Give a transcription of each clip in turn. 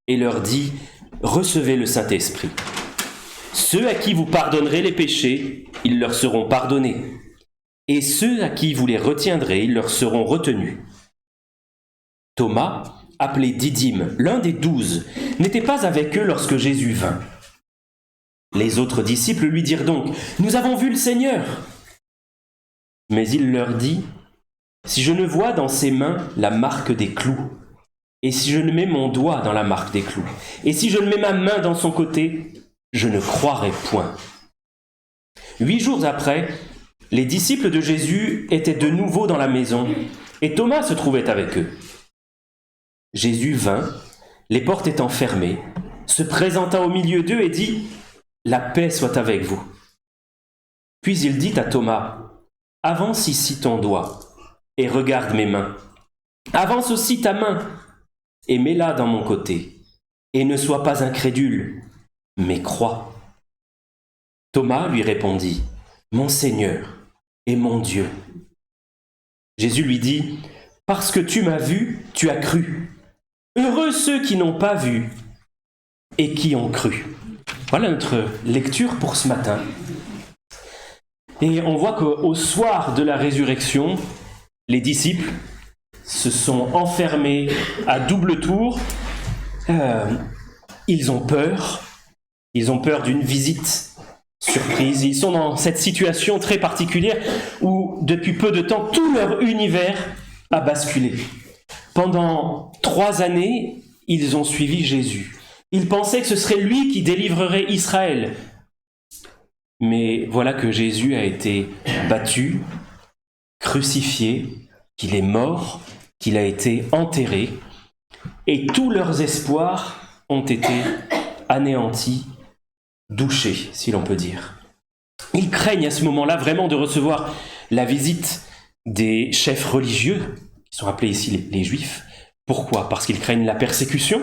et leur dit « Recevez le Saint-Esprit. Ceux à qui vous pardonnerez les péchés, ils leur seront pardonnés. Et ceux à qui vous les retiendrez, ils leur seront retenus. » Thomas, appelé Didyme, l'un des 12, n'était pas avec eux lorsque Jésus vint. Les autres disciples lui dirent donc « Nous avons vu le Seigneur !» Mais il leur dit « Si je ne vois dans ses mains la marque des clous, et si je ne mets mon doigt dans la marque des clous, et si je ne mets ma main dans son côté, je ne croirai point. » 8 jours après, les disciples de Jésus étaient de nouveau dans la maison, et Thomas se trouvait avec eux. Jésus vint, les portes étant fermées, se présenta au milieu d'eux et dit « La paix soit avec vous. » Puis il dit à Thomas « Avance ici ton doigt, et regarde mes mains. Avance aussi ta main, et mets-la dans mon côté, et ne sois pas incrédule, mais crois. » Thomas lui répondit « Mon Seigneur et mon Dieu. » Jésus lui dit « Parce que tu m'as vu, tu as cru. Heureux ceux qui n'ont pas vu et qui ont cru. » Voilà notre lecture pour ce matin. Et on voit qu'au soir de la résurrection, les disciples se sont enfermés à double tour. Ils ont peur d'une visite surprise. Ils sont dans cette situation très particulière où, depuis peu de temps, tout leur univers a basculé. Pendant 3 années, ils ont suivi Jésus. Ils pensaient que ce serait lui qui délivrerait Israël. Mais voilà que Jésus a été battu, crucifié, qu'il est mort, qu'il a été enterré, et tous leurs espoirs ont été anéantis, douchés, si l'on peut dire. Ils craignent à ce moment-là vraiment de recevoir la visite des chefs religieux, qui sont appelés ici les Juifs. Pourquoi ? Parce qu'ils craignent la persécution.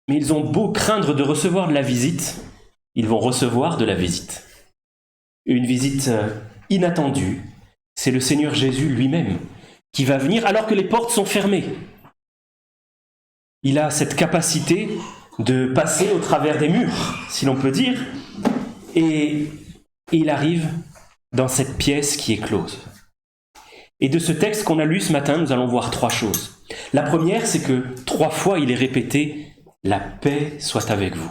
Mais ils ont beau craindre de recevoir de la visite, ils vont recevoir de la visite. Une visite inattendue, c'est le Seigneur Jésus lui-même qui va venir alors que les portes sont fermées. Il a cette capacité de passer au travers des murs, si l'on peut dire, et il arrive dans cette pièce qui est close. Et de ce texte qu'on a lu ce matin, nous allons voir 3 choses. La première, c'est que 3 fois il est répété « La paix soit avec vous ».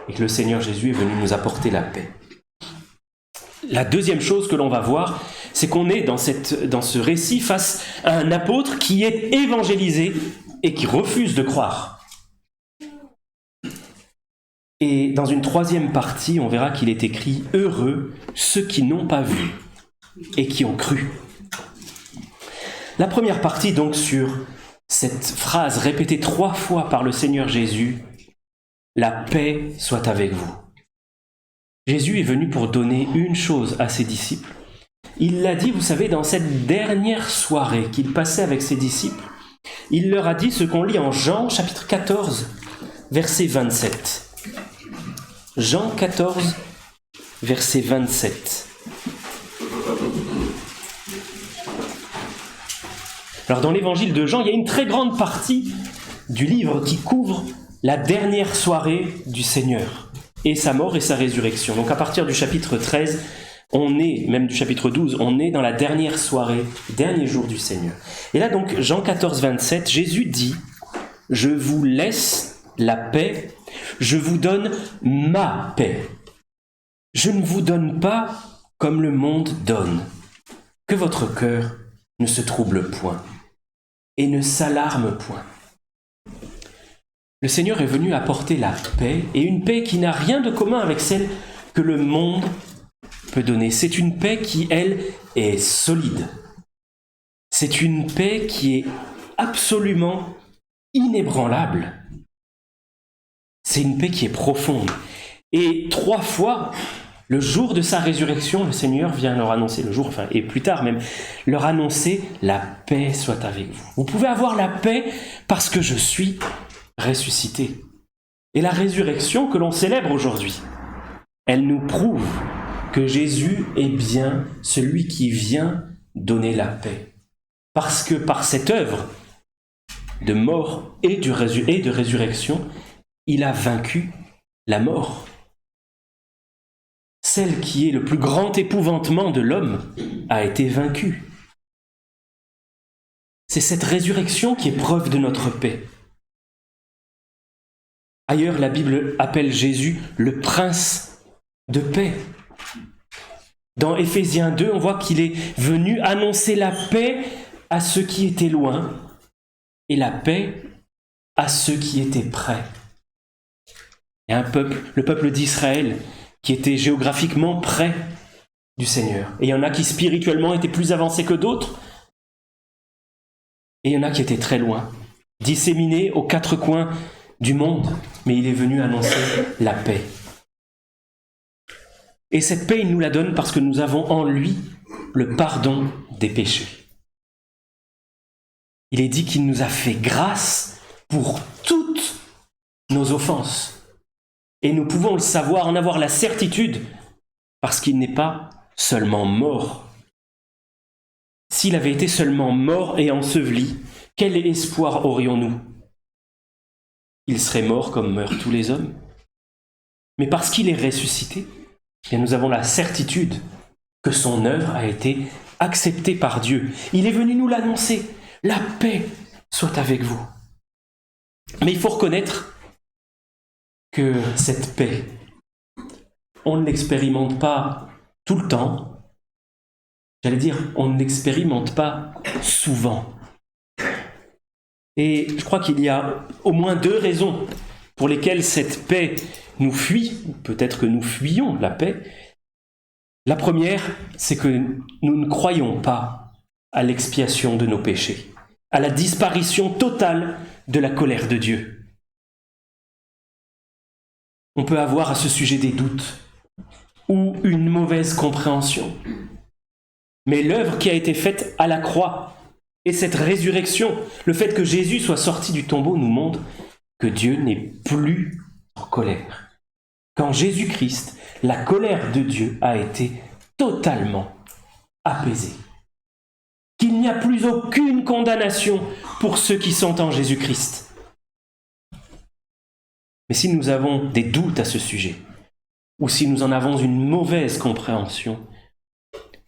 Et que le Seigneur Jésus est venu nous apporter la paix. La deuxième chose que l'on va voir, c'est qu'on est dans ce récit face à un apôtre qui est évangélisé et qui refuse de croire. Et dans une 3e partie, on verra qu'il est écrit « Heureux ceux qui n'ont pas vu et qui ont cru ». La première partie donc sur cette phrase répétée 3 fois par le Seigneur Jésus, « La paix soit avec vous ». Jésus est venu pour donner une chose à ses disciples. Il l'a dit, vous savez, dans cette dernière soirée qu'il passait avec ses disciples. Il leur a dit ce qu'on lit en Jean, chapitre 14, verset 27. Jean 14, verset 27. Alors dans l'évangile de Jean, il y a une très grande partie du livre qui couvre la dernière soirée du Seigneur, et sa mort et sa résurrection. Donc à partir du chapitre 13, même du chapitre 12, on est dans la dernière soirée, dernier jour du Seigneur. Et là donc, Jean 14, 27, Jésus dit « Je vous laisse la paix, je vous donne ma paix. Je ne vous donne pas comme le monde donne. Que votre cœur ne se trouble point et ne s'alarme point. » Le Seigneur est venu apporter la paix, et une paix qui n'a rien de commun avec celle que le monde peut donner. C'est une paix qui, elle, est solide. C'est une paix qui est absolument inébranlable. C'est une paix qui est profonde. Et 3 fois, le jour de sa résurrection, le Seigneur vient leur annoncer, et plus tard même, leur annoncer « La paix soit avec vous ». Vous pouvez avoir la paix parce que je suis ressuscité. Et la résurrection que l'on célèbre aujourd'hui, elle nous prouve que Jésus est bien celui qui vient donner la paix. Parce que par cette œuvre, de mort et de résurrection, il a vaincu la mort. Celle qui est le plus grand épouvantement de l'homme a été vaincue. C'est cette résurrection qui est preuve de notre paix. Ailleurs, la Bible appelle Jésus le prince de paix. Dans Éphésiens 2, on voit qu'il est venu annoncer la paix à ceux qui étaient loin et la paix à ceux qui étaient près. Il y a le peuple d'Israël, qui était géographiquement près du Seigneur. Et il y en a qui spirituellement étaient plus avancés que d'autres. Et il y en a qui étaient très loin, disséminés aux quatre coins du monde. Mais il est venu annoncer la paix. Et cette paix, il nous la donne parce que nous avons en lui le pardon des péchés. Il est dit qu'il nous a fait grâce pour toutes nos offenses. Et nous pouvons le savoir, en avoir la certitude, parce qu'il n'est pas seulement mort. S'il avait été seulement mort et enseveli, quel espoir aurions-nous? Il serait mort comme meurent tous les hommes. Mais parce qu'il est ressuscité, et nous avons la certitude que son œuvre a été acceptée par Dieu. Il est venu nous l'annoncer. La paix soit avec vous. Mais il faut reconnaître que cette paix, on ne l'expérimente pas tout le temps. J'allais dire, on ne l'expérimente pas souvent. Et je crois qu'il y a au moins deux raisons pour lesquelles cette paix nous fuit, ou peut-être que nous fuyons la paix. La première, c'est que nous ne croyons pas à l'expiation de nos péchés, à la disparition totale de la colère de Dieu. On peut avoir à ce sujet des doutes ou une mauvaise compréhension. Mais l'œuvre qui a été faite à la croix et cette résurrection, le fait que Jésus soit sorti du tombeau nous montre que Dieu n'est plus en colère. Qu'en Jésus-Christ, la colère de Dieu a été totalement apaisée. Qu'il n'y a plus aucune condamnation pour ceux qui sont en Jésus-Christ. Mais si nous avons des doutes à ce sujet, ou si nous en avons une mauvaise compréhension,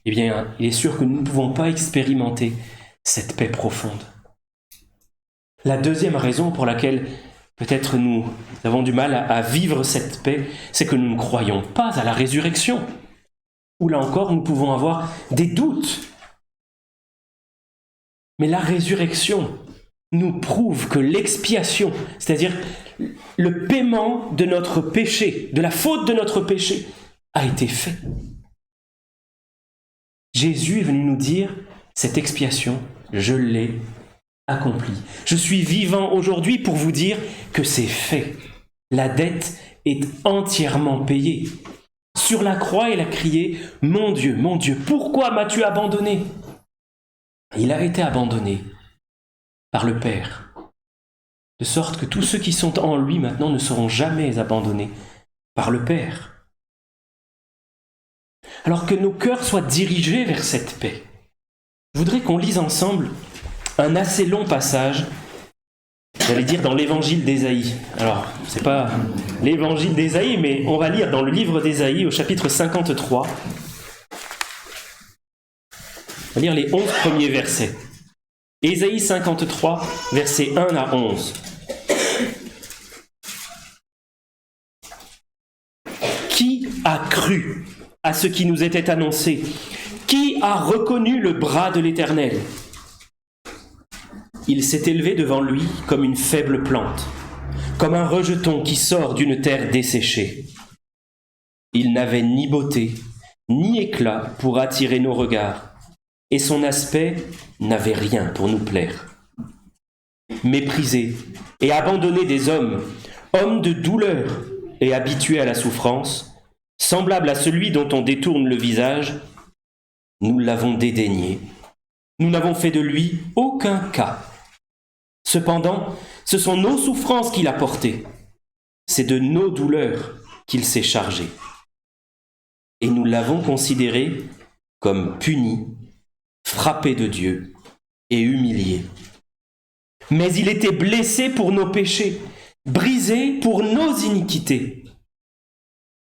eh bien, il est sûr que nous ne pouvons pas expérimenter cette paix profonde. La deuxième raison pour laquelle peut-être nous avons du mal à vivre cette paix, c'est que nous ne croyons pas à la résurrection. Ou là encore, nous pouvons avoir des doutes. Mais la résurrection nous prouve que l'expiation, c'est-à-dire le paiement de notre péché, de la faute de notre péché, a été fait. Jésus est venu nous dire, cette expiation, je l'ai accomplie. Je suis vivant aujourd'hui pour vous dire que c'est fait. La dette est entièrement payée. Sur la croix, il a crié, mon Dieu, pourquoi m'as-tu abandonné ?» Il a été abandonné par le Père, de sorte que tous ceux qui sont en lui maintenant ne seront jamais abandonnés par le Père. Alors que nos cœurs soient dirigés vers cette paix, je voudrais qu'on lise ensemble un assez long passage, j'allais dire dans l'évangile d'Ésaïe. Alors, c'est pas l'évangile d'Ésaïe, mais on va lire dans le livre d'Ésaïe au chapitre 53. On va lire les 11 premiers versets. Ésaïe 53, versets 1 à 11. Qui a cru à ce qui nous était annoncé? Qui a reconnu le bras de l'Éternel? Il s'est élevé devant lui comme une faible plante, comme un rejeton qui sort d'une terre desséchée. Il n'avait ni beauté, ni éclat pour attirer nos regards, et son aspect n'avait rien pour nous plaire. Méprisé et abandonné des hommes, homme de douleur et habitué à la souffrance, semblable à celui dont on détourne le visage, nous l'avons dédaigné. Nous n'avons fait de lui aucun cas. Cependant, ce sont nos souffrances qu'il a portées. C'est de nos douleurs qu'il s'est chargé. Et nous l'avons considéré comme puni, frappé de Dieu et humilié. Mais il était blessé pour nos péchés, brisé pour nos iniquités.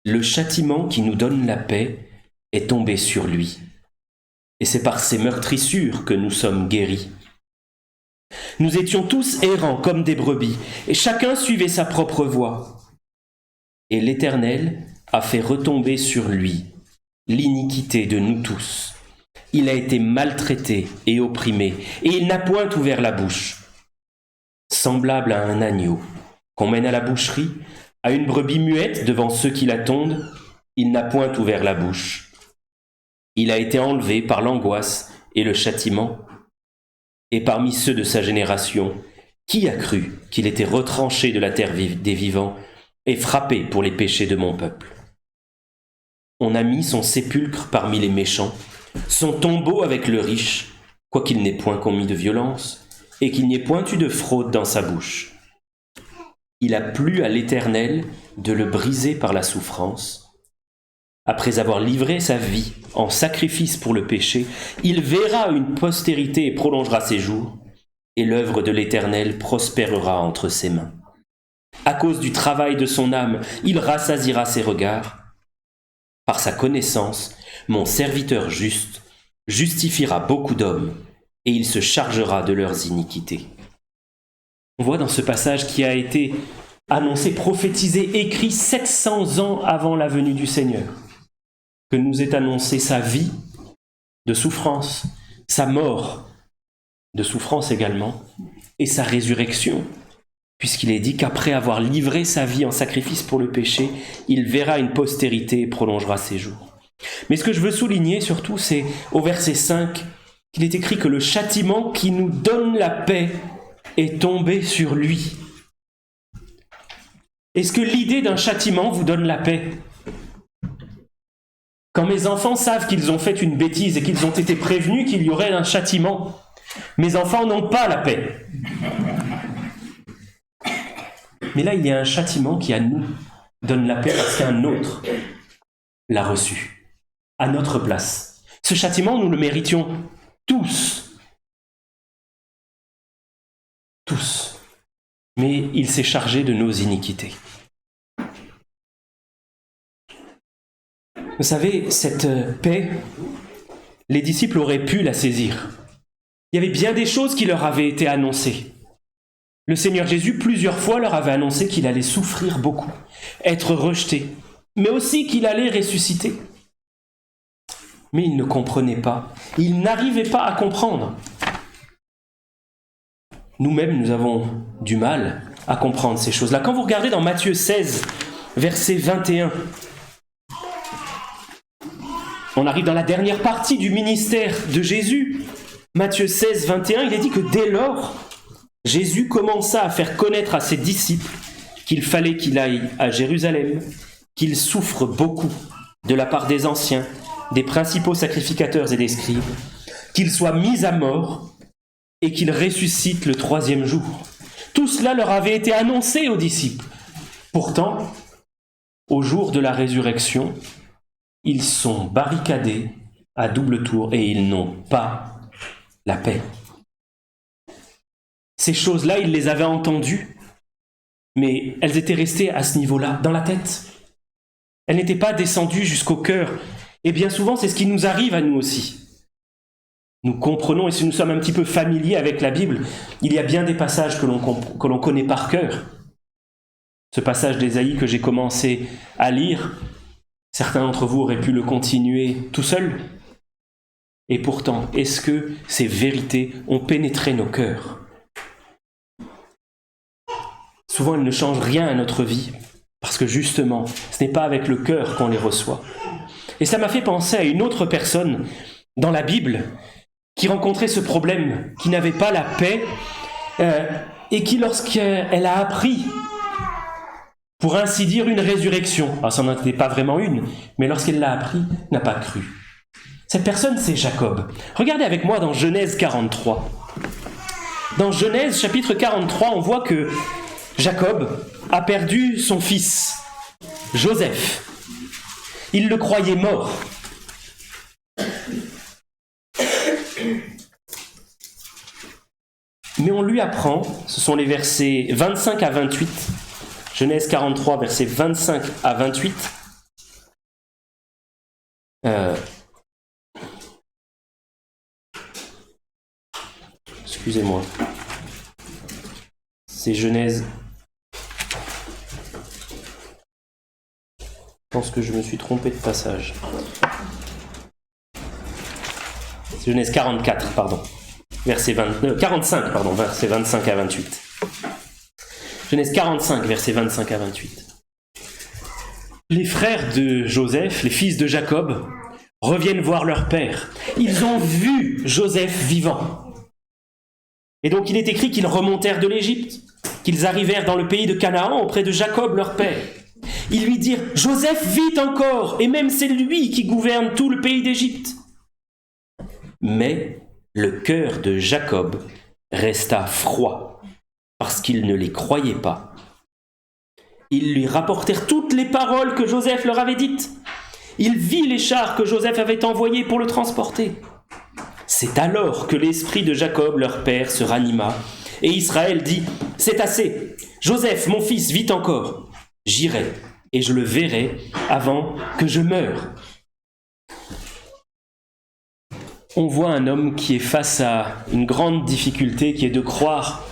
Le châtiment qui nous donne la paix est tombé sur lui. Et c'est par ses meurtrissures que nous sommes guéris. Nous étions tous errants comme des brebis, et chacun suivait sa propre voie. Et l'Éternel a fait retomber sur lui l'iniquité de nous tous. Il a été maltraité et opprimé, et il n'a point ouvert la bouche. Semblable à un agneau qu'on mène à la boucherie, à une brebis muette devant ceux qui la tondent, il n'a point ouvert la bouche. Il a été enlevé par l'angoisse et le châtiment. Et parmi ceux de sa génération, qui a cru qu'il était retranché de la terre des vivants et frappé pour les péchés de mon peuple? On a mis son sépulcre parmi les méchants, son tombeau avec le riche, quoiqu'il n'ait point commis de violence, et qu'il n'y ait point eu de fraude dans sa bouche. Il a plu à l'Éternel de le briser par la souffrance. Après avoir livré sa vie en sacrifice pour le péché, il verra une postérité et prolongera ses jours, et l'œuvre de l'Éternel prospérera entre ses mains. À cause du travail de son âme, il rassasiera ses regards. Par sa connaissance, mon serviteur juste justifiera beaucoup d'hommes, et il se chargera de leurs iniquités. On voit dans ce passage qui a été annoncé, prophétisé, écrit 700 ans avant la venue du Seigneur, que nous est annoncé sa vie de souffrance, sa mort de souffrance également, et sa résurrection, puisqu'il est dit qu'après avoir livré sa vie en sacrifice pour le péché, il verra une postérité et prolongera ses jours. Mais ce que je veux souligner surtout, c'est au verset 5, qu'il est écrit que le châtiment qui nous donne la paix est tombé sur lui. Est-ce que l'idée d'un châtiment vous donne la paix? Quand mes enfants savent qu'ils ont fait une bêtise et qu'ils ont été prévenus qu'il y aurait un châtiment, mes enfants n'ont pas la paix. Mais là, il y a un châtiment qui, à nous, donne la paix parce qu'un autre l'a reçu, à notre place. Ce châtiment, nous le méritions tous. Tous. Mais il s'est chargé de nos iniquités. Vous savez, cette paix, les disciples auraient pu la saisir. Il y avait bien des choses qui leur avaient été annoncées. Le Seigneur Jésus, plusieurs fois, leur avait annoncé qu'il allait souffrir beaucoup, être rejeté, mais aussi qu'il allait ressusciter. Mais ils ne comprenaient pas. Ils n'arrivaient pas à comprendre. Nous-mêmes, nous avons du mal à comprendre ces choses-là. Quand vous regardez dans Matthieu 16, verset 21, on arrive dans la dernière partie du ministère de Jésus. Matthieu 16, 21, il est dit que dès lors, Jésus commença à faire connaître à ses disciples qu'il fallait qu'il aille à Jérusalem, qu'il souffre beaucoup de la part des anciens, des principaux sacrificateurs et des scribes, qu'il soit mis à mort et qu'il ressuscite le 3e jour. Tout cela leur avait été annoncé aux disciples. Pourtant, au jour de la résurrection, ils sont barricadés à double tour et ils n'ont pas la paix. Ces choses-là, ils les avaient entendues, mais elles étaient restées à ce niveau-là, dans la tête. Elles n'étaient pas descendues jusqu'au cœur. Et bien souvent, c'est ce qui nous arrive à nous aussi. Nous comprenons, et si nous sommes un petit peu familiers avec la Bible, il y a bien des passages que l'on connaît par cœur. Ce passage d'Ésaïe que j'ai commencé à lire, certains d'entre vous auraient pu le continuer tout seul. Et pourtant, est-ce que ces vérités ont pénétré nos cœurs? Souvent, elles ne changent rien à notre vie, parce que justement, ce n'est pas avec le cœur qu'on les reçoit. Et ça m'a fait penser à une autre personne dans la Bible qui rencontrait ce problème, qui n'avait pas la paix, et qui, lorsqu'elle a appris, pour ainsi dire, une résurrection, alors ça n'en était pas vraiment une, mais lorsqu'elle l'a appris, n'a pas cru. Cette personne, c'est Jacob. Regardez avec moi dans Genèse 43. Dans Genèse chapitre 43, on voit que Jacob a perdu son fils, Joseph. Il le croyait mort. Mais on lui apprend, ce sont les versets 25 à 28, Genèse 43, versets 25 à 28. Excusez-moi. C'est Genèse. Je pense que je me suis trompé de passage. C'est Genèse 44, pardon. Verset 45, pardon, versets 25 à 28. Genèse 45, versets 25 à 28. Les frères de Joseph, les fils de Jacob, reviennent voir leur père. Ils ont vu Joseph vivant. Et donc il est écrit qu'ils remontèrent de l'Égypte, qu'ils arrivèrent dans le pays de Canaan auprès de Jacob leur père. Ils lui dirent « Joseph vit encore, et même c'est lui qui gouverne tout le pays d'Égypte. » Mais le cœur de Jacob resta froid, parce qu'il ne les croyait pas. Ils lui rapportèrent toutes les paroles que Joseph leur avait dites. Il vit les chars que Joseph avait envoyés pour le transporter. C'est alors que l'esprit de Jacob, leur père, se ranima, et Israël dit « C'est assez, Joseph, mon fils, vit encore. J'irai, et je le verrai avant que je meure. » On voit un homme qui est face à une grande difficulté, qui est de croire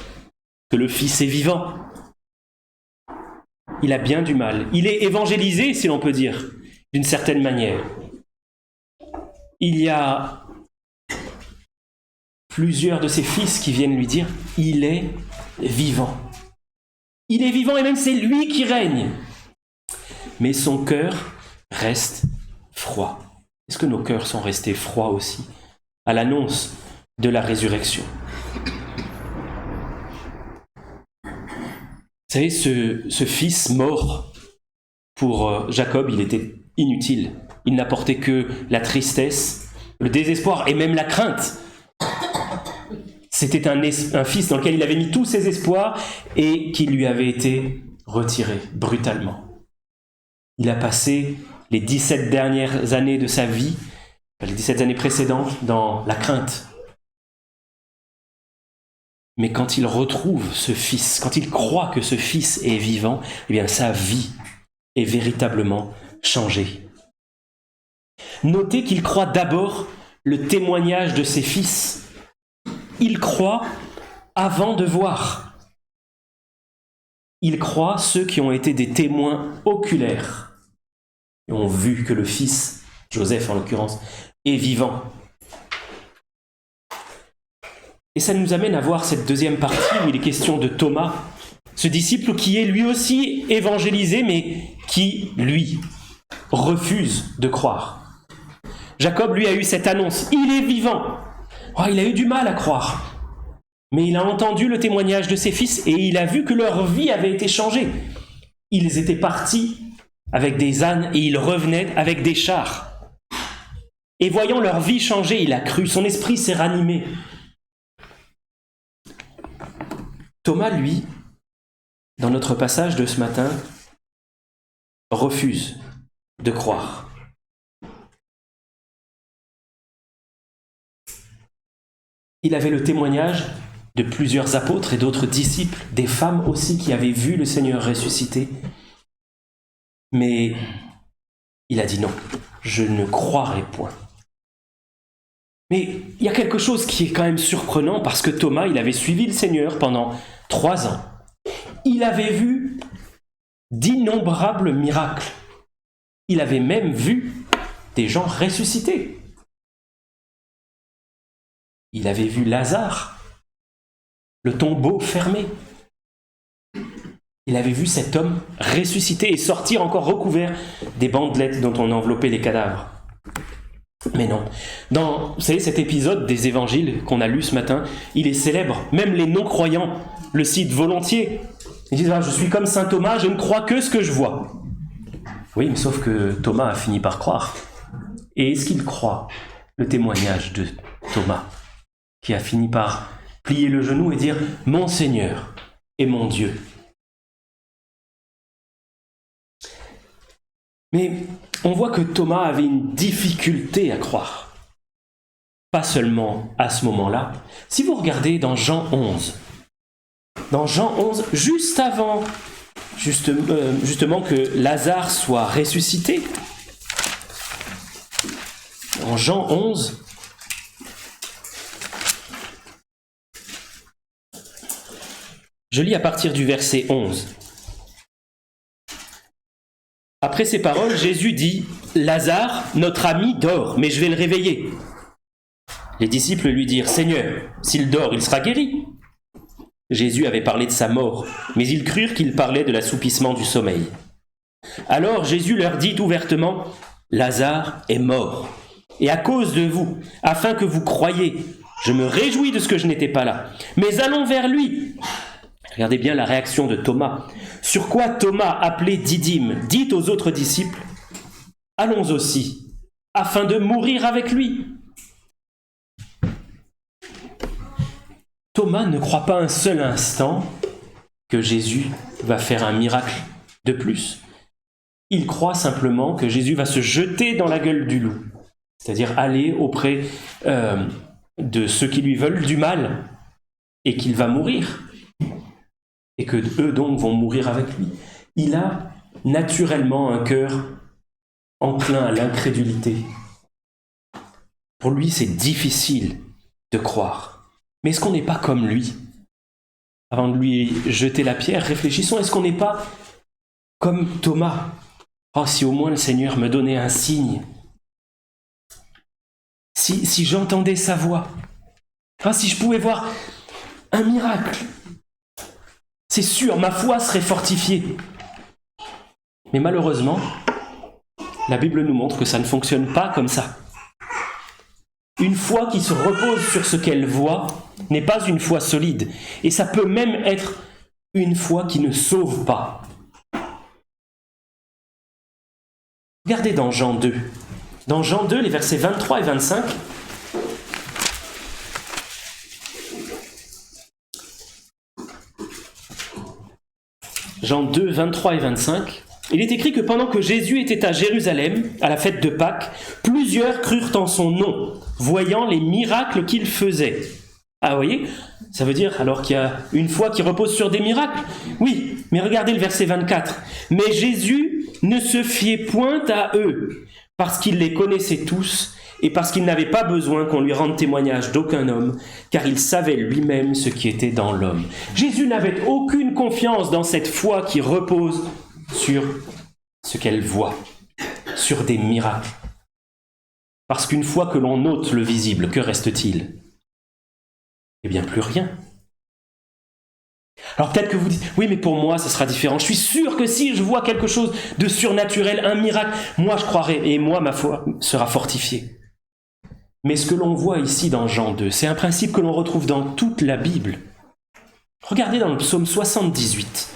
que le fils est vivant. Il a bien du mal. Il est évangélisé, si l'on peut dire, d'une certaine manière. Il y a plusieurs de ses fils qui viennent lui dire « Il est vivant. Il est vivant et même c'est lui qui règne. » Mais son cœur reste froid. Est-ce que nos cœurs sont restés froids aussi à l'annonce de la résurrection? Vous savez, ce fils mort, pour Jacob, il était inutile. Il n'apportait que la tristesse, le désespoir et même la crainte. C'était un fils dans lequel il avait mis tous ses espoirs et qui lui avait été retiré brutalement. Il a passé les 17 dernières années de sa vie, les 17 années précédentes, dans la crainte. Mais quand il retrouve ce fils, quand il croit que ce fils est vivant, eh bien sa vie est véritablement changée. Notez qu'il croit d'abord le témoignage de ses fils. Il croit avant de voir. Il croit ceux qui ont été des témoins oculaires et ont vu que le fils, Joseph en l'occurrence, est vivant. Et ça nous amène à voir cette deuxième partie où il est question de Thomas, ce disciple qui est lui aussi évangélisé, mais qui, lui, refuse de croire. Jacob, lui, a eu cette annonce, il est vivant. Oh, il a eu du mal à croire. Mais il a entendu le témoignage de ses fils et il a vu que leur vie avait été changée. Ils étaient partis avec des ânes et ils revenaient avec des chars. Et voyant leur vie changer, il a cru, son esprit s'est ranimé. Thomas, lui, dans notre passage de ce matin, refuse de croire. Il avait le témoignage de plusieurs apôtres et d'autres disciples, des femmes aussi qui avaient vu le Seigneur ressuscité. Mais il a dit non, je ne croirai point. Mais il y a quelque chose qui est quand même surprenant parce que Thomas, il avait suivi le Seigneur pendant 3 ans. Il avait vu d'innombrables miracles. Il avait même vu des gens ressuscités. Il avait vu Lazare, le tombeau fermé. Il avait vu cet homme ressusciter et sortir encore recouvert des bandelettes dont on enveloppait les cadavres. Mais non. Vous savez, cet épisode des évangiles qu'on a lu ce matin, il est célèbre. Même les non-croyants le citent volontiers. Ils disent « Je suis comme saint Thomas, je ne crois que ce que je vois. » Oui, mais sauf que Thomas a fini par croire. Et est-ce qu'il croit le témoignage de Thomas, qui a fini par plier le genou et dire « Mon Seigneur et mon Dieu ». Mais on voit que Thomas avait une difficulté à croire. Pas seulement à ce moment-là. Si vous regardez dans Jean 11, dans Jean 11, juste avant justement que Lazare soit ressuscité. En Jean 11, je lis à partir du verset 11. Après ces paroles, Jésus dit « Lazare, notre ami, dort, mais je vais le réveiller. » Les disciples lui dirent « Seigneur, s'il dort, il sera guéri. » Jésus avait parlé de sa mort, mais ils crurent qu'il parlait de l'assoupissement du sommeil. Alors Jésus leur dit ouvertement « Lazare est mort, et à cause de vous, afin que vous croyiez, je me réjouis de ce que je n'étais pas là. Mais allons vers lui. » Regardez bien la réaction de Thomas. Sur quoi Thomas, appelé Didyme, dit aux autres disciples « Allons aussi, afin de mourir avec lui. » Thomas ne croit pas un seul instant que Jésus va faire un miracle de plus. Il croit simplement que Jésus va se jeter dans la gueule du loup, c'est-à-dire aller auprès de ceux qui lui veulent du mal, et qu'il va mourir, et que eux donc vont mourir avec lui. Il a naturellement un cœur enclin à l'incrédulité. Pour lui, c'est difficile de croire. Mais est-ce qu'on n'est pas comme lui? Avant de lui jeter la pierre, réfléchissons, est-ce qu'on n'est pas comme Thomas? Oh, si au moins le Seigneur me donnait un signe. Si j'entendais sa voix. Ah, si je pouvais voir un miracle. C'est sûr, ma foi serait fortifiée. Mais malheureusement, la Bible nous montre que ça ne fonctionne pas comme ça. Une foi qui se repose sur ce qu'elle voit n'est pas une foi solide. Et ça peut même être une foi qui ne sauve pas. Regardez dans Jean 2. Dans Jean 2, les versets 23 et 25. Jean 2, 23 et 25. Il est écrit que pendant que Jésus était à Jérusalem, à la fête de Pâques, plusieurs crurent en son nom, voyant les miracles qu'il faisait. Ah, vous voyez, ça veut dire alors qu'il y a une foi qui repose sur des miracles. Oui, mais regardez le verset 24. Mais Jésus ne se fiait point à eux, parce qu'il les connaissait tous, et parce qu'il n'avait pas besoin qu'on lui rende témoignage d'aucun homme, car il savait lui-même ce qui était dans l'homme. Jésus n'avait aucune confiance dans cette foi qui repose sur ce qu'elle voit, sur des miracles. Parce qu'une fois que l'on ôte le visible, que reste-t-il? Eh bien, plus rien. Alors peut-être que vous dites, oui, mais pour moi, ce sera différent. Je suis sûr que si je vois quelque chose de surnaturel, un miracle, moi je croirai, et moi, ma foi sera fortifiée. Mais ce que l'on voit ici dans Jean 2, c'est un principe que l'on retrouve dans toute la Bible. Regardez dans le psaume 78.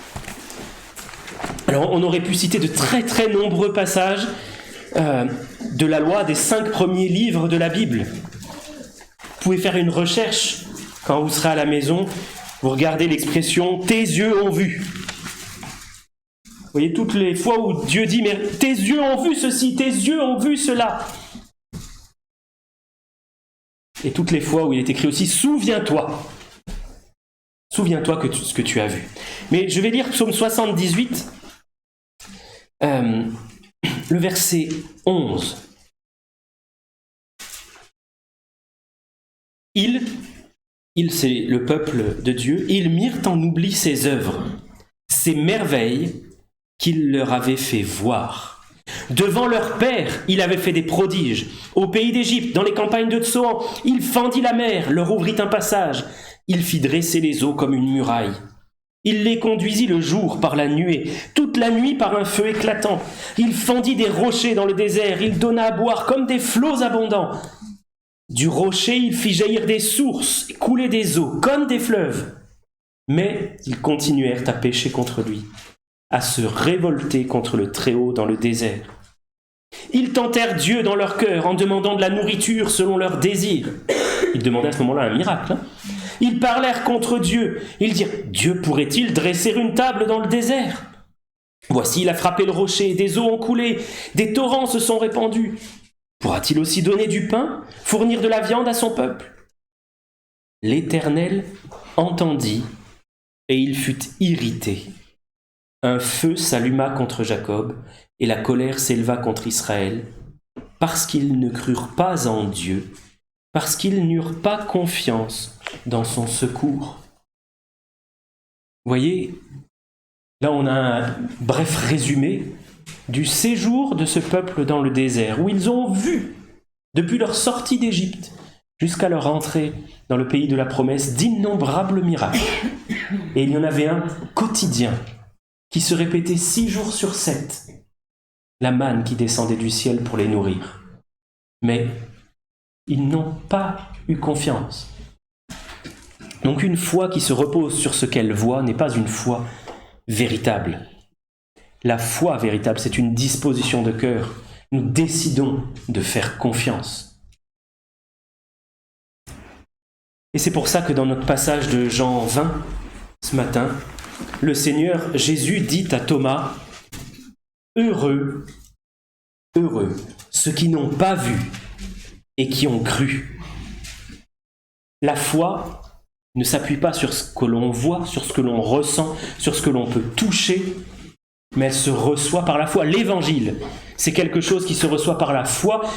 Alors, on aurait pu citer de très très nombreux passages de la loi des 5 premiers livres de la Bible. Vous pouvez faire une recherche quand vous serez à la maison. Vous regardez l'expression « tes yeux ont vu ». Vous voyez, toutes les fois où Dieu dit « mais tes yeux ont vu ceci, tes yeux ont vu cela ». Et toutes les fois où il est écrit aussi « souviens-toi ». Souviens-toi ce que tu as vu. Mais je vais lire psaume 78. Le verset 11. Ils, c'est le peuple de Dieu, ils mirent en oubli ses œuvres, ses merveilles qu'il leur avait fait voir. Devant leur père, il avait fait des prodiges. Au pays d'Égypte, dans les campagnes de Tsoan, il fendit la mer, leur ouvrit un passage. Il fit dresser les eaux comme une muraille. Il les conduisit le jour par la nuée, toute la nuit par un feu éclatant. Il fendit des rochers dans le désert, il donna à boire comme des flots abondants. Du rocher, il fit jaillir des sources, couler des eaux comme des fleuves. Mais ils continuèrent à pécher contre lui, à se révolter contre le Très-Haut dans le désert. Ils tentèrent Dieu dans leur cœur en demandant de la nourriture selon leurs désirs. Ils demandaient à ce moment-là un miracle. Ils parlèrent contre Dieu. Ils dirent, Dieu pourrait-il dresser une table dans le désert? Voici, il a frappé le rocher, des eaux ont coulé, des torrents se sont répandus. Pourra-t-il aussi donner du pain, fournir de la viande à son peuple? L'Éternel entendit et il fut irrité. Un feu s'alluma contre Jacob, et la colère s'éleva contre Israël, parce qu'ils ne crurent pas en Dieu, parce qu'ils n'eurent pas confiance dans son secours. Vous voyez, là on a un bref résumé du séjour de ce peuple dans le désert, où ils ont vu, depuis leur sortie d'Égypte jusqu'à leur entrée dans le pays de la promesse, d'innombrables miracles. Et il y en avait un quotidien, qui se répétait 6 jours sur 7, la manne qui descendait du ciel pour les nourrir. Mais ils n'ont pas eu confiance. Donc une foi qui se repose sur ce qu'elle voit n'est pas une foi véritable. La foi véritable, c'est une disposition de cœur. Nous décidons de faire confiance. Et c'est pour ça que dans notre passage de Jean 20, ce matin, le Seigneur Jésus dit à Thomas, « Heureux, heureux, ceux qui n'ont pas vu et qui ont cru. » La foi ne s'appuie pas sur ce que l'on voit, sur ce que l'on ressent, sur ce que l'on peut toucher, mais elle se reçoit par la foi. L'Évangile, c'est quelque chose qui se reçoit par la foi,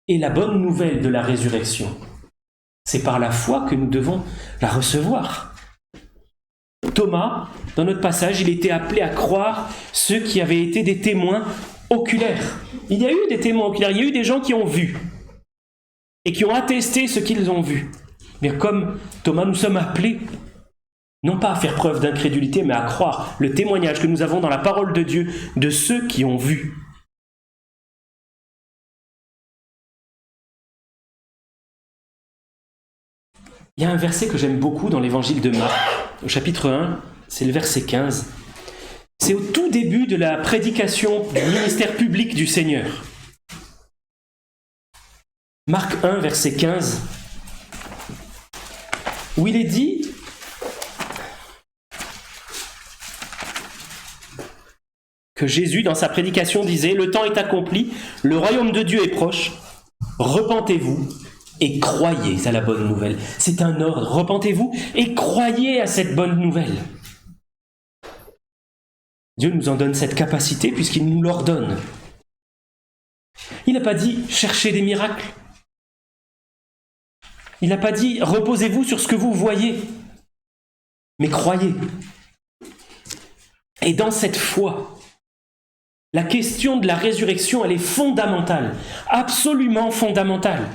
et la bonne nouvelle de la résurrection, c'est par la foi que nous devons la recevoir. Thomas, dans notre passage, il était appelé à croire ceux qui avaient été des témoins oculaires. Il y a eu des témoins oculaires, il y a eu des gens qui ont vu et qui ont attesté ce qu'ils ont vu. Mais comme Thomas, nous sommes appelés non pas à faire preuve d'incrédulité, mais à croire le témoignage que nous avons dans la parole de Dieu de ceux qui ont vu. Il y a un verset que j'aime beaucoup dans l'évangile de Marc, au chapitre 1, c'est le verset 15. C'est au tout début de la prédication du ministère public du Seigneur. Marc 1, verset 15, où il est dit que Jésus, dans sa prédication, disait « Le temps est accompli, le royaume de Dieu est proche, repentez-vous et croyez à la bonne nouvelle. » C'est un ordre, repentez-vous et croyez à cette bonne nouvelle. Dieu nous en donne cette capacité puisqu'il nous l'ordonne. Il n'a pas dit « cherchez des miracles ». Il n'a pas dit « reposez-vous sur ce que vous voyez », mais croyez. Et dans cette foi, la question de la résurrection, elle est fondamentale, absolument fondamentale.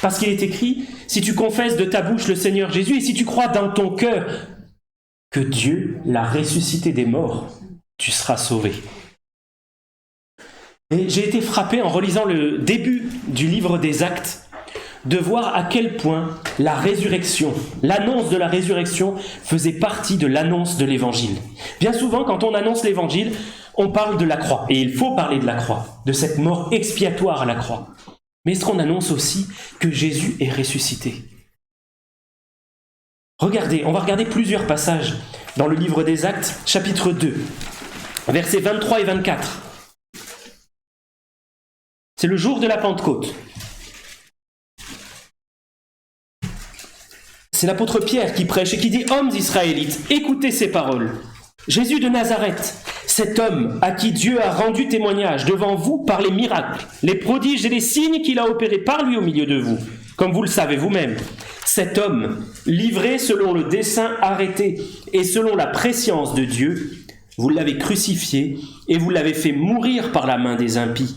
Parce qu'il est écrit, si tu confesses de ta bouche le Seigneur Jésus, et si tu crois dans ton cœur que Dieu l'a ressuscité des morts, tu seras sauvé. Et j'ai été frappé en relisant le début du livre des Actes, de voir à quel point la résurrection, l'annonce de la résurrection faisait partie de l'annonce de l'Évangile. Bien souvent, quand on annonce l'Évangile, on parle de la croix, et il faut parler de la croix, de cette mort expiatoire à la croix. Mais est-ce qu'on annonce aussi que Jésus est ressuscité? Regardez, on va regarder plusieurs passages dans le livre des Actes, chapitre 2, versets 23 et 24. C'est le jour de la Pentecôte. C'est l'apôtre Pierre qui prêche et qui dit « Hommes israélites, écoutez ces paroles. Jésus de Nazareth, cet homme à qui Dieu a rendu témoignage devant vous par les miracles, les prodiges et les signes qu'il a opérés par lui au milieu de vous, comme vous le savez vous-même. Cet homme, livré selon le dessein arrêté et selon la prescience de Dieu, vous l'avez crucifié et vous l'avez fait mourir par la main des impies.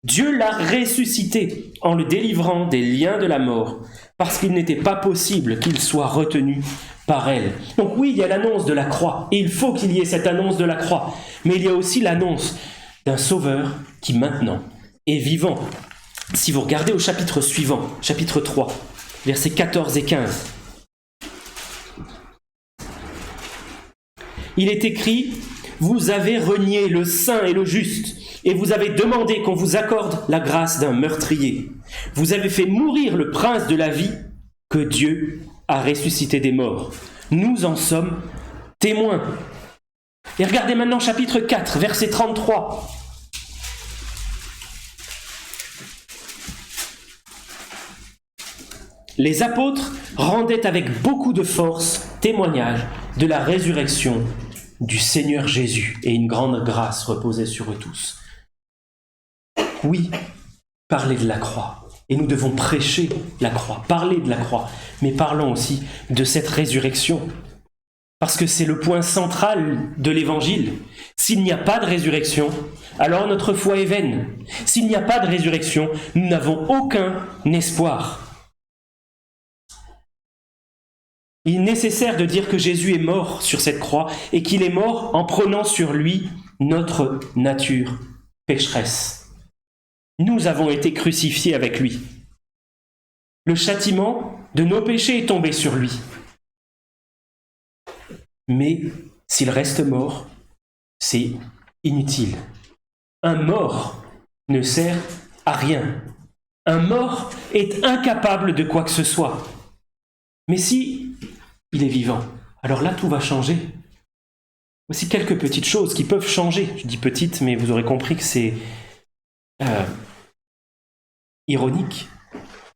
Dieu l'a ressuscité en le délivrant des liens de la mort, parce qu'il n'était pas possible qu'il soit retenu par elle. Donc oui, il y a l'annonce de la croix, et il faut qu'il y ait cette annonce de la croix, mais il y a aussi l'annonce d'un Sauveur qui maintenant est vivant. Si vous regardez au chapitre suivant, chapitre 3, versets 14 et 15, il est écrit « Vous avez renié le saint et le juste, et vous avez demandé qu'on vous accorde la grâce d'un meurtrier. Vous avez fait mourir le prince de la vie que Dieu a ressuscité des morts. Nous en sommes témoins. » Et regardez maintenant chapitre 4, verset 33. Les apôtres rendaient avec beaucoup de force témoignage de la résurrection du Seigneur Jésus, et une grande grâce reposait sur eux tous. Oui, parler de la croix, et nous devons prêcher la croix, parler de la croix, mais parlons aussi de cette résurrection, parce que c'est le point central de l'Évangile. S'il n'y a pas de résurrection, alors notre foi est vaine. S'il n'y a pas de résurrection, nous n'avons aucun espoir. Il est nécessaire de dire que Jésus est mort sur cette croix et qu'il est mort en prenant sur lui notre nature pécheresse. Nous avons été crucifiés avec lui. Le châtiment de nos péchés est tombé sur lui. Mais s'il reste mort, c'est inutile. Un mort ne sert à rien. Un mort est incapable de quoi que ce soit. Mais si il est vivant, alors là tout va changer. Voici quelques petites choses qui peuvent changer. Je dis petites, mais vous aurez compris que c'est ironique.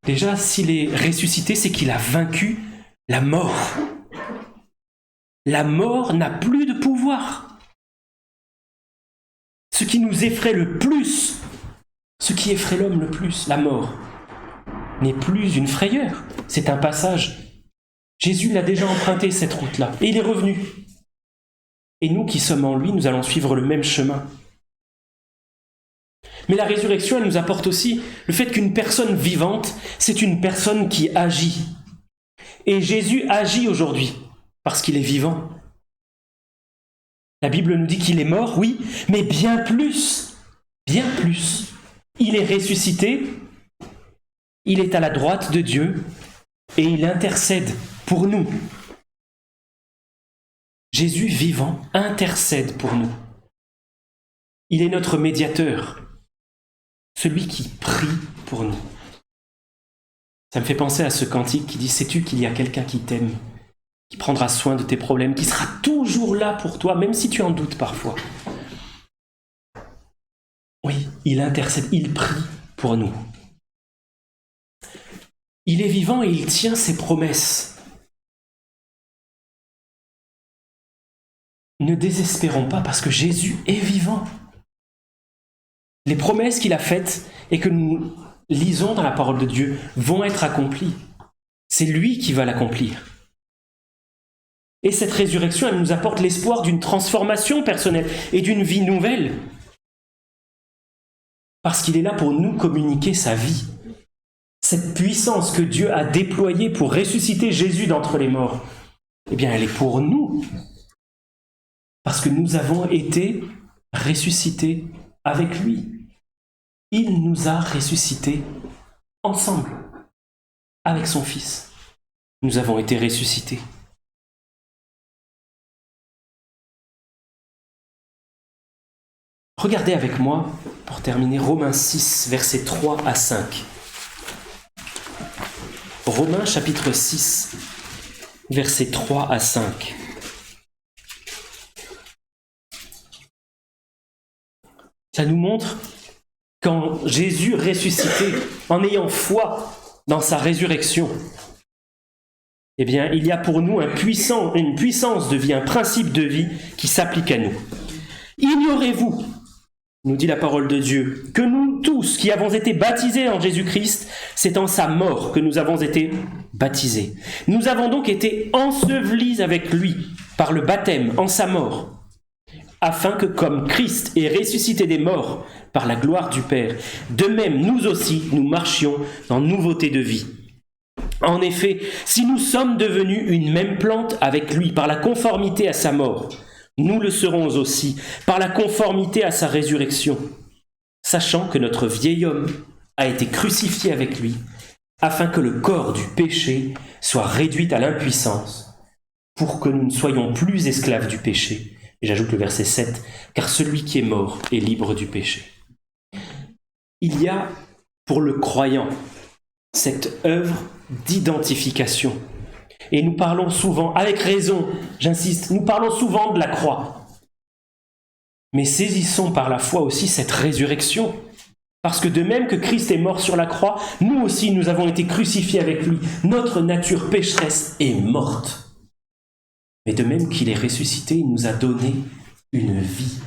Déjà, s'il est ressuscité, c'est qu'il a vaincu la mort. La mort n'a plus de pouvoir. Ce qui nous effraie le plus, ce qui effraie l'homme le plus, la mort, n'est plus une frayeur, c'est un passage. Jésus l'a déjà emprunté cette route-là, et il est revenu. Et nous qui sommes en lui, nous allons suivre le même chemin. Mais la résurrection, elle nous apporte aussi le fait qu'une personne vivante, c'est une personne qui agit. Et Jésus agit aujourd'hui, parce qu'il est vivant. La Bible nous dit qu'il est mort, oui, mais bien plus, bien plus. Il est ressuscité, il est à la droite de Dieu, et il intercède pour nous. Jésus vivant intercède pour nous. Il est notre médiateur, celui qui prie pour nous. Ça me fait penser à ce cantique qui dit « Sais-tu qu'il y a quelqu'un qui t'aime, qui prendra soin de tes problèmes, qui sera toujours là pour toi, même si tu en doutes parfois. » Oui, il intercède, il prie pour nous. Il est vivant et il tient ses promesses. Ne désespérons pas parce que Jésus est vivant. Les promesses qu'il a faites et que nous lisons dans la parole de Dieu vont être accomplies. C'est lui qui va l'accomplir. Et cette résurrection, elle nous apporte l'espoir d'une transformation personnelle et d'une vie nouvelle. Parce qu'il est là pour nous communiquer sa vie. Cette puissance que Dieu a déployée pour ressusciter Jésus d'entre les morts, eh bien, elle est pour nous. Parce que nous avons été ressuscités avec lui. Il nous a ressuscités ensemble, avec son Fils. Nous avons été ressuscités. Regardez avec moi, pour terminer, Romains 6, versets 3 à 5. Romains chapitre 6, versets 3 à 5. Ça nous montre quand Jésus ressuscité, en ayant foi dans sa résurrection, eh bien, il y a pour nous une puissance de vie, un principe de vie qui s'applique à nous. Ignorez-vous, nous dit la parole de Dieu, que nous tous qui avons été baptisés en Jésus-Christ, c'est en sa mort que nous avons été baptisés. Nous avons donc été ensevelis avec lui par le baptême en sa mort, afin que comme Christ est ressuscité des morts par la gloire du Père, de même nous aussi nous marchions en nouveauté de vie. En effet, si nous sommes devenus une même plante avec lui par la conformité à sa mort, nous le serons aussi par la conformité à sa résurrection, sachant que notre vieil homme a été crucifié avec lui, afin que le corps du péché soit réduit à l'impuissance, pour que nous ne soyons plus esclaves du péché. Et j'ajoute le verset 7, car celui qui est mort est libre du péché. Il y a pour le croyant cette œuvre d'identification. Et nous parlons souvent, avec raison, j'insiste, nous parlons souvent de la croix. Mais saisissons par la foi aussi cette résurrection. Parce que de même que Christ est mort sur la croix, nous aussi nous avons été crucifiés avec lui. Notre nature pécheresse est morte. Mais de même qu'il est ressuscité, il nous a donné une vie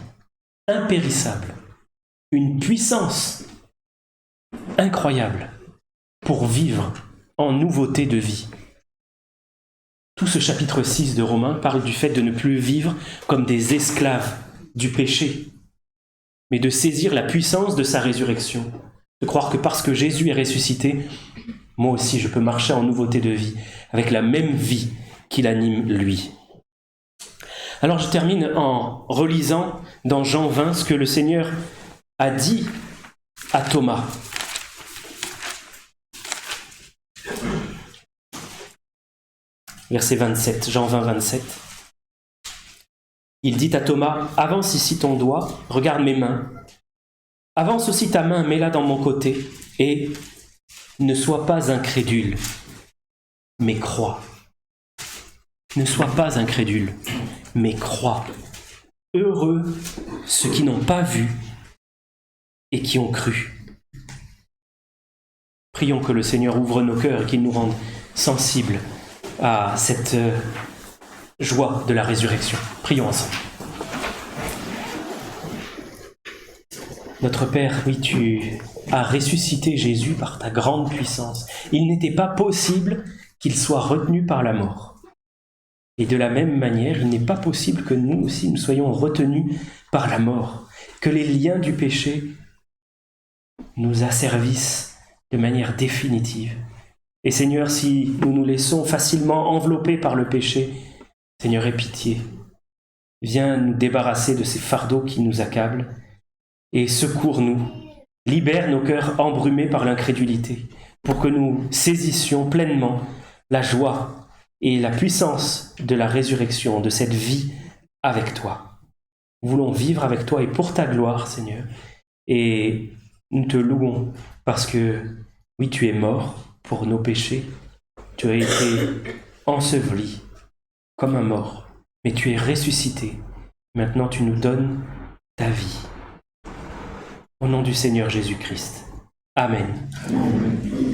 impérissable, une puissance incroyable pour vivre en nouveauté de vie. Tout ce chapitre 6 de Romains parle du fait de ne plus vivre comme des esclaves du péché, mais de saisir la puissance de sa résurrection, de croire que parce que Jésus est ressuscité, moi aussi je peux marcher en nouveauté de vie, avec la même vie qu'il anime lui. Alors je termine en relisant dans Jean 20 ce que le Seigneur a dit à Thomas. Verset 27, Jean 20, 27. Il dit à Thomas, « Avance ici ton doigt, regarde mes mains. Avance aussi ta main, mets-la dans mon côté, et ne sois pas incrédule, mais crois. » Ne sois pas incrédule, mais crois. Heureux ceux qui n'ont pas vu et qui ont cru. Prions que le Seigneur ouvre nos cœurs et qu'il nous rende sensibles à cette joie de la résurrection. Prions ensemble. Notre Père, oui, tu as ressuscité Jésus par ta grande puissance. Il n'était pas possible qu'il soit retenu par la mort. Et de la même manière, il n'est pas possible que nous aussi nous soyons retenus par la mort, que les liens du péché nous asservissent de manière définitive. Et Seigneur, si nous nous laissons facilement envelopper par le péché, Seigneur, aie pitié. Viens nous débarrasser de ces fardeaux qui nous accablent et secours-nous. Libère nos cœurs embrumés par l'incrédulité pour que nous saisissions pleinement la joie et la puissance de la résurrection, de cette vie avec toi. Nous voulons vivre avec toi et pour ta gloire, Seigneur. Et nous te louons parce que, oui, tu es mort pour nos péchés. Tu as été enseveli comme un mort, mais tu es ressuscité. Maintenant, tu nous donnes ta vie. Au nom du Seigneur Jésus-Christ. Amen. Amen.